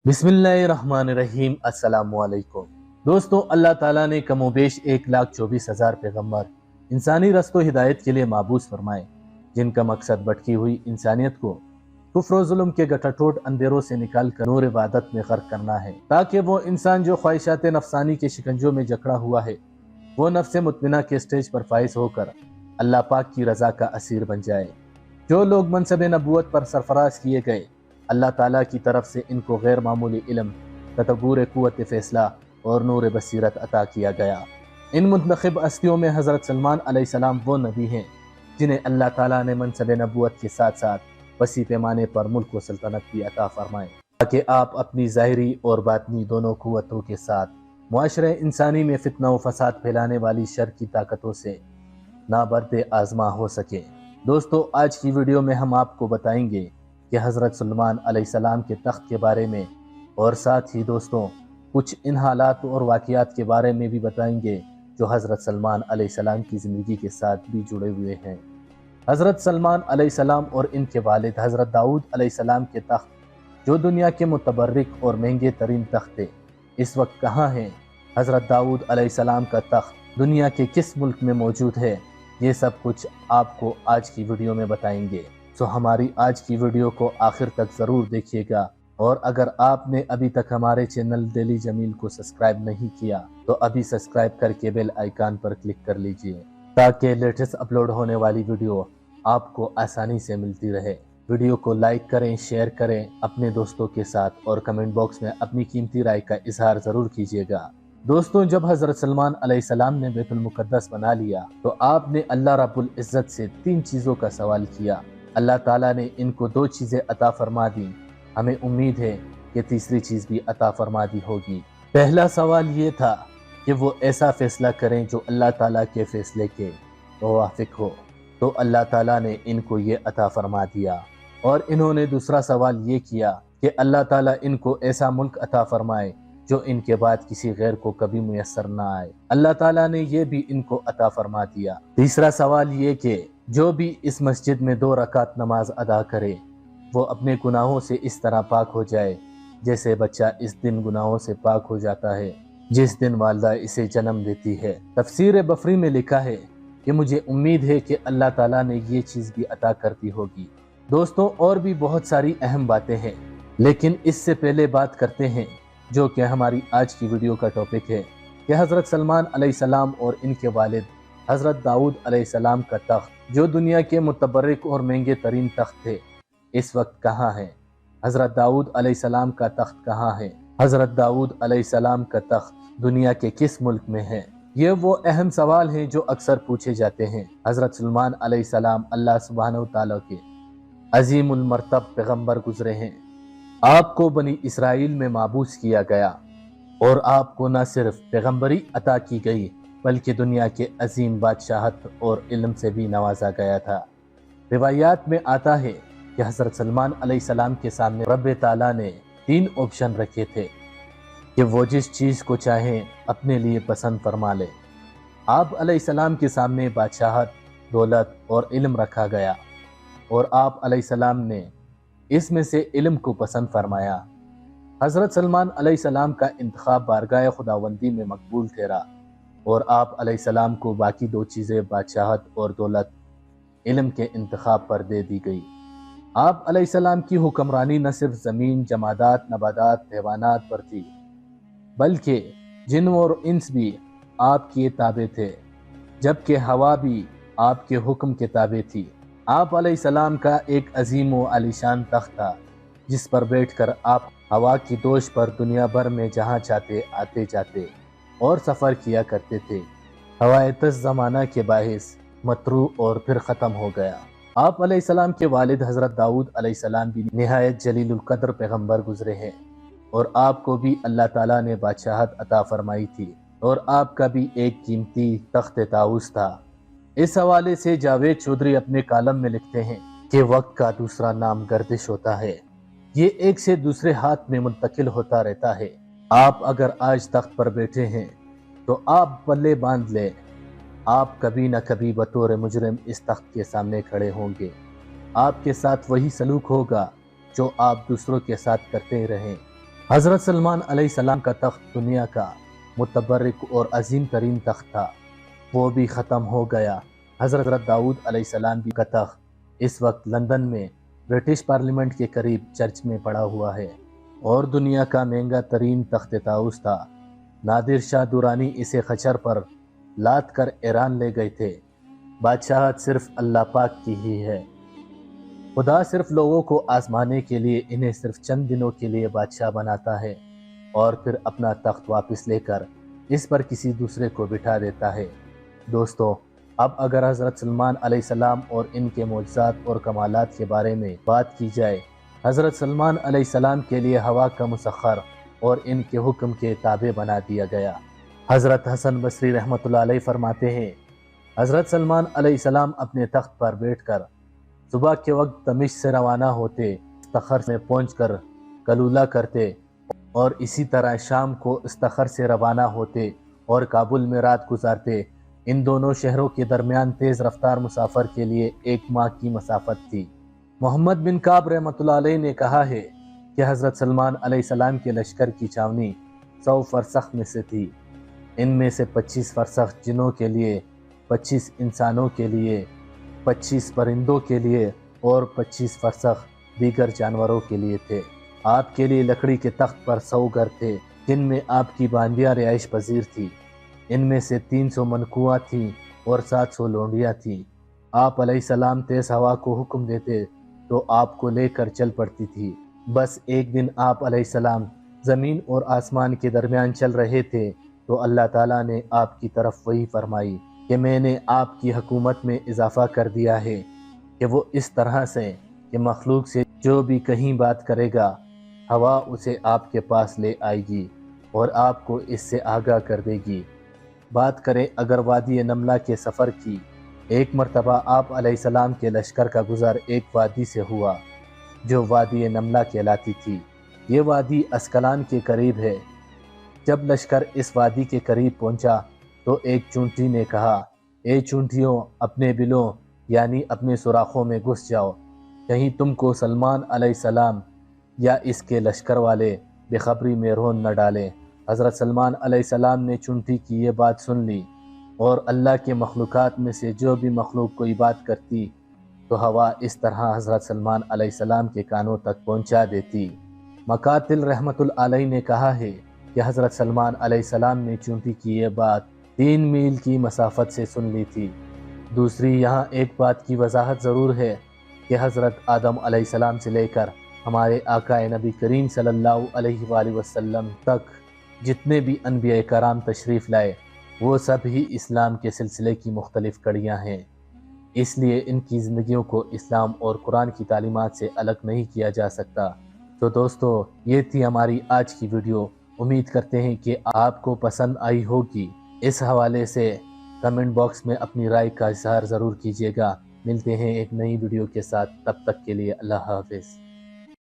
बिस्मिल्लाहिर्रहमानिर्रहीम। अस्सलामुअलैकुम दोस्तों, अल्लाह ताला ने कमोबेश 1,24,000 पैगम्बर इंसानी रस्तो हिदायत के लिए माबूस फरमाए, जिनका मकसद भटकी हुई इंसानियत को कुफ्र और जुल्म के गठाठोट अंधेरों से निकाल कर नूर इबादत में गर्क करना है, ताकि वो इंसान जो ख्वाहिशात नफसानी के शिकंजों में जकड़ा हुआ है वो नफ्स मुतमिना के स्टेज पर फाइज होकर अल्लाह पाक की रजा का असीर बन जाए। जो लोग मनसब नबूवत पर सरफराज किए गए, अल्लाह ताला की तरफ से इनको गैर मामूली इल्म, तदब्बुर, कुव्वत फ़ैसला और नूर बसीरत अता किया गया। इन मुंतखब हस्तियों में हज़रत सलमान अलैहिस्सलाम वो नबी हैं जिन्हें अल्लाह ताला ने मनसब नबूवत के साथ साथ वसी पैमाने पर मुल्क व सल्तनत भी अता फरमाए, ताकि आप अपनी ज़ाहिरी और बातनी दोनों कुव्वतों के साथ मुआशरे इंसानी में फितना व फसाद फैलाने वाली शर की ताकतों से नाबर्द आज़मा हो सके। दोस्तों, आज की वीडियो में हम आपको बताएंगे कि हज़रत सुलेमान अलैहिस्सलाम के तख्त के बारे में, और साथ ही दोस्तों कुछ इन हालात और वाक़ियात के बारे में भी बताएंगे जो हज़रत सलमान अलैहिस्सलाम की ज़िंदगी के साथ भी जुड़े हुए हैं। हज़रत सलमान अलैहिस्सलाम और इनके वालिद हज़रत दाऊद अलैहिस्सलाम के तख्त, जो दुनिया के मुतबर्रिक और महंगे तरीन तख्त थे, इस वक्त कहाँ हैं? हज़रत दाऊद अलैहिस्सलाम का तख्त दुनिया के किस मुल्क में मौजूद है? ये सब कुछ आपको आज की वीडियो में बताएंगे। तो हमारी आज की वीडियो को आखिर तक ज़रूर देखिएगा, और अगर आपने अभी तक हमारे चैनल डेली जमील को सब्सक्राइब नहीं किया तो अभी सब्सक्राइब करके बेल आइकन पर क्लिक कर लीजिए, ताकि लेटेस्ट अपलोड होने वाली वीडियो आपको आसानी से मिलती रहे। वीडियो को लाइक करें, शेयर करें अपने दोस्तों के साथ, और कमेंट बॉक्स में अपनी कीमती राय का इजहार ज़रूर कीजिएगा। दोस्तों, जब हज़रत सलमान अलैहिस्सलाम ने बैतुल मुक़द्दस बना लिया तो आपने अल्लाह रब्बुल इज़्ज़त से 3 चीज़ों का सवाल किया। अल्लाह ताला ने इनको 2 चीज़ें अता फरमा दी। हमें उम्मीद है कि तीसरी चीज़ भी अता फरमा दी होगी। पहला सवाल ये था कि वो ऐसा फ़ैसला करें जो अल्लाह ताला के फ़ैसले के मुवाफ़िक हो, तो अल्लाह ताला ने इनको ये अता फरमा दिया। और इन्होंने दूसरा सवाल ये किया कि अल्लाह ताला इनको ऐसा मुल्क अता फरमाए जो इनके बाद किसी गैर को कभी मुयस्सर ना आए। अल्लाह ताला ने ये भी इनको अता फरमा दिया। तीसरा सवाल ये कि जो भी इस मस्जिद में 2 रकात नमाज अदा करे वो अपने गुनाहों से इस तरह पाक हो जाए जैसे बच्चा इस दिन गुनाहों से पाक हो जाता है जिस दिन वालदा इसे जन्म देती है। तफसीर बफरी में लिखा है कि मुझे उम्मीद है कि अल्लाह ताला ने ये चीज़ भी अता कर दी होगी। दोस्तों, और भी बहुत सारी अहम बातें हैं, लेकिन इससे पहले बात करते हैं जो कि हमारी आज की वीडियो का टॉपिक है कि हज़रत सलमान अलैहिस्सलाम और इनके वालिद हज़रत दाऊद अलैहिस्सलाम का तख्त, जो दुनिया के मुतबर्रिक और महंगे तरीन तख्त थे, इस वक्त कहाँ है? हज़रत दाऊद अलैहिस्सलाम का तख्त कहाँ है? हज़रत दाऊद अलैहिस्सलाम का तख्त दुनिया के किस मुल्क में है? ये वो अहम सवाल हैं जो अक्सर पूछे जाते हैं। हज़रत सुलेमान अलैहिस्सलाम अल्लाह सुब्हानहू तआला के अज़ीमुल मर्तब पैगम्बर गुजरे हैं। आपको बनी इसराइल में माबूस किया गया और आपको न सिर्फ पैगम्बरी अता की गई बल्कि दुनिया के अजीम बादशाहत और इल्म से भी नवाजा गया था। रिवायात में आता है कि हज़रत सलमान अलैहिस्सलाम के सामने रब ताला ने 3 ऑप्शन रखे थे कि वो जिस चीज़ को चाहें अपने लिए पसंद फरमा ले। आप अलैहिस्सलाम के सामने बादशाहत, दौलत और इल्म रखा गया, और आप अलैहिस्सलाम ने इसमें से इल्म को पसंद फरमाया। हज़रत सलमान अलैहिस्सलाम का इंतखाब बारगाह खुदावंदी में मकबूल ठहरा, और आप अलैहिस्सलाम को बाकी 2 चीज़ें बादशाहत और दौलत इल्म के इंतखाब पर दे दी गई। आप अलैहिस्सलाम की हुक्मरानी न सिर्फ ज़मीन, जमादात, नबादात, हैवानात पर थी, बल्कि जिन और इंस भी आपके ताबे थे, जबकि हवा भी आपके हुक्म के ताबे थी। आप अलैहिस्सलाम का एक अजीम व आलीशान तख्त था जिस पर बैठकर आप हवा की दोष पर दुनिया भर में जहाँ चाहते आते जाते और सफ़र किया करते थे। हवायतस ज़माना के बाहिस मतरू और फिर ख़त्म हो गया। आप अलैहिस्सलाम के वालिद हज़रत दाऊद अलैहिस्सलाम भी निहायत जलीलुल क़द्र पैगम्बर गुजरे हैं, और आपको भी अल्लाह ताला ने बादशाहत अता फरमाई थी, और आपका भी एक कीमती तख्त ताऊस था। इस हवाले से जावेद चौधरी अपने कालम में लिखते हैं कि वक्त का दूसरा नाम गर्दिश होता है, ये एक से दूसरे हाथ में मुंतकिल होता रहता है। आप अगर आज तख्त पर बैठे हैं तो आप पल्ले बांध ले, आप कभी न कभी बतौर मुजरिम इस तख्त के सामने खड़े होंगे। आपके साथ वही सलूक होगा जो आप दूसरों के साथ करते रहें। حضرت سلمان علیہ السلام کا تخت دنیا کا متبرک اور عظیم ترین تخت تھا، وہ بھی ختم ہو گیا۔ حضرت داؤد علیہ السلام کا تخت اس وقت لندن میں برٹش پارلیمنٹ کے قریب چرچ میں پڑا ہوا ہے اور دنیا کا مہنگا ترین تخت طاؤس تھا۔ نادر شاہ درانی اسے خچر پر لاد کر ایران لے گئے تھے۔ بادشاہت صرف اللہ پاک کی ہی ہے۔ خدا صرف لوگوں کو آزمانے کے لیے انہیں صرف چند دنوں کے لیے بادشاہ بناتا ہے اور پھر اپنا تخت واپس لے کر اس پر کسی دوسرے کو بٹھا دیتا ہے۔ دوستو، اب اگر حضرت سلمان علیہ السلام اور ان کے معجزات اور کمالات کے بارے میں بات کی جائے، حضرت سلمان علیہ السلام کے لیے ہوا کا مسخر اور ان کے حکم کے تابع بنا دیا گیا۔ حضرت حسن بصری رحمۃ اللہ علیہ فرماتے ہیں، حضرت سلمان علیہ السلام اپنے تخت پر بیٹھ کر صبح کے وقت دمشق سے روانہ ہوتے، استخر میں پہنچ کر کلولہ کرتے اور اسی طرح شام کو استخر سے روانہ ہوتے اور کابل میں رات گزارتے۔ ان دونوں شہروں کے درمیان تیز رفتار مسافر کے لیے 1 ماہ کی مسافت تھی۔ محمد بن کعب رحمۃ اللہ علیہ نے کہا ہے کہ حضرت سلمان علیہ السلام کے لشکر کی چھاونی 100 فرسخ میں سے تھی۔ ان میں سے 25 فرسخ جنوں کے لیے، 25 انسانوں کے لیے، 25 پرندوں کے لیے اور 25 فرسخ دیگر جانوروں کے لیے تھے۔ آپ کے لیے لکڑی کے تخت پر 100 گھر تھے جن میں آپ کی باندیاں رہائش پذیر تھی۔ ان میں سے 300 منکوآں تھیں اور 700 لونڈیاں تھیں۔ آپ علیہ السلام تیز ہوا کو حکم دیتے تو آپ کو لے کر چل پڑتی تھی۔ بس ایک دن آپ علیہ السلام زمین اور آسمان کے درمیان چل رہے تھے تو اللہ تعالیٰ نے آپ کی طرف وحی فرمائی کہ میں نے آپ کی حکومت میں اضافہ کر دیا ہے کہ وہ اس طرح سے کہ مخلوق سے جو بھی کہیں بات کرے گا، ہوا اسے آپ کے پاس لے آئے گی اور آپ کو اس سے آگاہ کر دے گی۔ بات کریں اگر وادی نملہ کے سفر کی، ایک مرتبہ آپ علیہ السلام کے لشکر کا گزر ایک وادی سے ہوا جو وادی نملہ کہلاتی تھی۔ یہ وادی اسکلان کے قریب ہے۔ جب لشکر اس وادی کے قریب پہنچا تو ایک چونٹی نے کہا، اے چونٹیوں، اپنے بلوں یعنی اپنے سوراخوں میں گھس جاؤ، کہیں تم کو سلمان علیہ السلام یا اس کے لشکر والے بے خبری میں رون نہ ڈالیں۔ حضرت سلمان علیہ السلام نے چونٹی کی یہ بات سن لی اور اللہ کے مخلوقات میں سے جو بھی مخلوق کوئی بات کرتی تو ہوا اس طرح حضرت سلمان علیہ السلام کے کانوں تک پہنچا دیتی۔ مقاتل رحمت اللہ علیہ نے کہا ہے کہ حضرت سلمان علیہ السلام نے چونٹی کی یہ بات 3 میل کی مسافت سے سن لی تھی۔ دوسری یہاں ایک بات کی وضاحت ضرور ہے کہ حضرت آدم علیہ السلام سے لے کر ہمارے آقا نبی کریم صلی اللہ علیہ وآلہ وسلم تک جتنے بھی انبیاء کرام تشریف لائے وہ سب ہی اسلام کے سلسلے کی مختلف کڑیاں ہیں، اس لیے ان کی زندگیوں کو اسلام اور قرآن کی تعلیمات سے الگ نہیں کیا جا سکتا۔ تو دوستو، یہ تھی ہماری آج کی ویڈیو۔ امید کرتے ہیں کہ آپ کو پسند آئی ہوگی۔ اس حوالے سے کمنٹ باکس میں اپنی رائے کا اظہار ضرور کیجیے گا۔ ملتے ہیں ایک نئی ویڈیو کے ساتھ، تب تک کے لیے اللہ حافظ۔